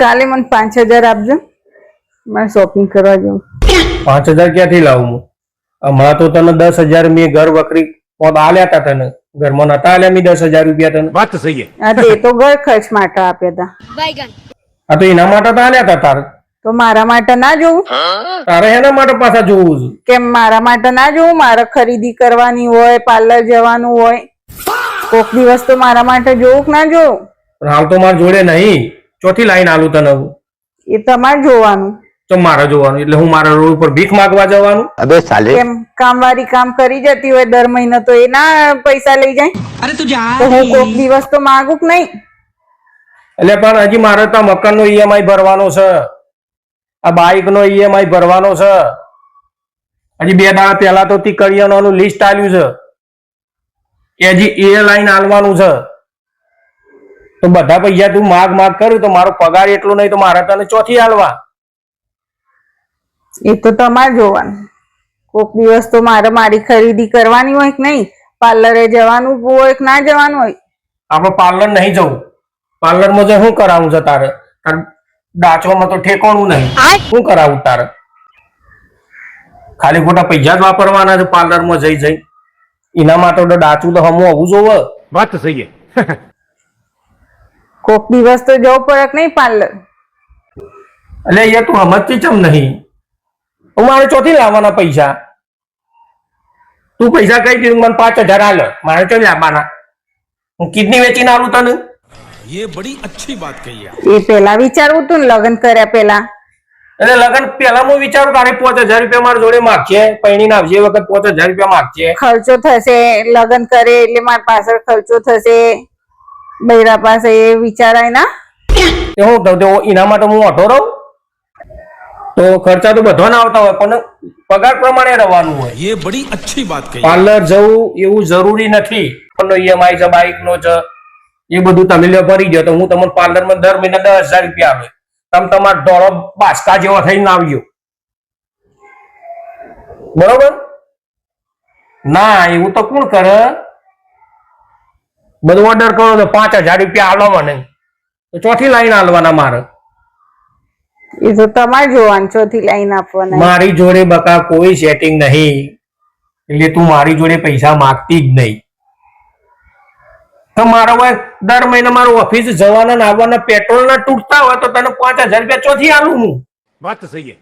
કાલે મને 5,000 આપજો, મારે શોપિંગ કરવા જવું. 5,000 ક્યાંથી લાવું હું? હમણાં તો તને 10,000 મેં ઘર વકરી પોત આલ્યા હતા તને. ઘરમાં નતા આલ્યા મેં 10,000 રૂપિયા તને. વાત તો સહી હા તે તો ઘર ખર્ચ માટે આપ્યા હતા. હા તો એના માટે તો આલ્યા હતા તારે. તો મારા માટે ના જોવું? તારે એના માટે પાછા જોવું છે. કેમ મારા માટે ના જોવું? મારે ખરીદી કરવાની હોય, પાર્લર જવાનું હોય, કોક દિવસ તો મારા માટે જોવું કે ના જોવું? પણ હાલ તો મારા જોડે નહીં. ચોથી લાઈન આલું તને હું. એ તમારે જોવાનું. તો મારે જોવાનું એટલે હું મારા રોડ ઉપર ભીખ માંગવા જવાનું? अबे साले કેમ કામવાળી કામ કરી જતી હોય દર મહિને તો એના પૈસા લઈ જાય? अरे तू जा તો હું કોક દિવસ તો માંગુ કે નહીં? એટલે પણ હજી મારે તો મકાન નો ઈએમઆઈ ભરવાનો છે, આ બાઇક નો ઈએમઆઈ ભરવાનો છે. હજી 2 દાડા પહેલા તો કરિયાણાનું લિસ્ટ આલ્યું છે, એ હજી એ લાઈન આલવાનું છે. તો બધા પૈસા તું માગ માગ કર્યું તો મારો પગાર એટલો નહીં તો મારે તને ચોથી આલવા. એ તો તમારે જોવાનું. કોક દિવસ તો મારે મારી ખરીદી કરવાની હોય કે નહીં, પાર્લરે જવાનું હોય કે ના જવાનું હોય. આપણે પાર્લર નહીં જવું. પાર્લરમાં જે શું કરાવું છે તારે? ડાચવામાં તો ઠેકોણું નહીં. શું કરાવું તારે? ખાલી ખોટા પૈસા જ વાપરવાના છે પાર્લરમાં જઈ જઈ. એના માટે તો ડાચું તો હમું હોવું જોવે. बात तो सही है કોક દિવસ તો જવું પડે કે નહીં પાર્લર? એટલે એ તું સમજતી ચમ નહીં? હું મારે ચોથી લાવવાના પૈસા? તું પૈસા કઈ દીધું મને 5,000 આલે, મારે ચોથી લાવવાના? હું કિડની વેચીને આલું તને? ये बड़ी अच्छी बात कही है એ પેલા વિચારવું તું ને, લગ્ન કર્યા પેલા. એટલે લગન પેલા હું વિચારું તારે 5,000 રૂપિયા મારા જોડે માગશે, પૈણીને આવજે એ વખત 5,000 રૂપિયા માગશે. ખર્ચો થશે, લગ્ન કરે એટલે મારા પાછળ ખર્ચો થશે, બૈરા પાસે એ વિચારાય ના? તે હું કહું તો એના માટે હું અઢો રહું? તો ખર્ચા તો બધા ના આવતા હોય પણ પગાર પ્રમાણે રહેવાનું હોય. ये बड़ी अच्छी बात कही પાર્લર જવું એવું જરૂરી નથી. ઈએમઆઈ છે, બાઇક નો છે, એ બધું તમે લ્યો ભરી ગયો તો હું તમને પાર્લરમાં દર મહિને 10,000 રૂપિયા આવે. તમે તમારા ડોળો બાસકા જેવો થઈને આવ્યો, બરોબર? ના એવું તો કોણ કરે? બધું ઓર્ડર કરો તો 5,000 રૂપિયા આલો મને, તો ચોથી લાઈન આલવાના મારે. એ તો તમારે જોવાનું, ચોથી લાઈન આપવાના. મારી જોડે બકા કોઈ સેટિંગ નહીં, એટલે તું મારી જોડે પૈસા માંગતી જ નહીં. તો મારો દર મહિને મારું ઓફિસ જવાના ને આવવાના પેટ્રોલ ના તૂટતા હોય તો તને 5,000 રૂપિયા ચોથી આલું હું. बात तो सही है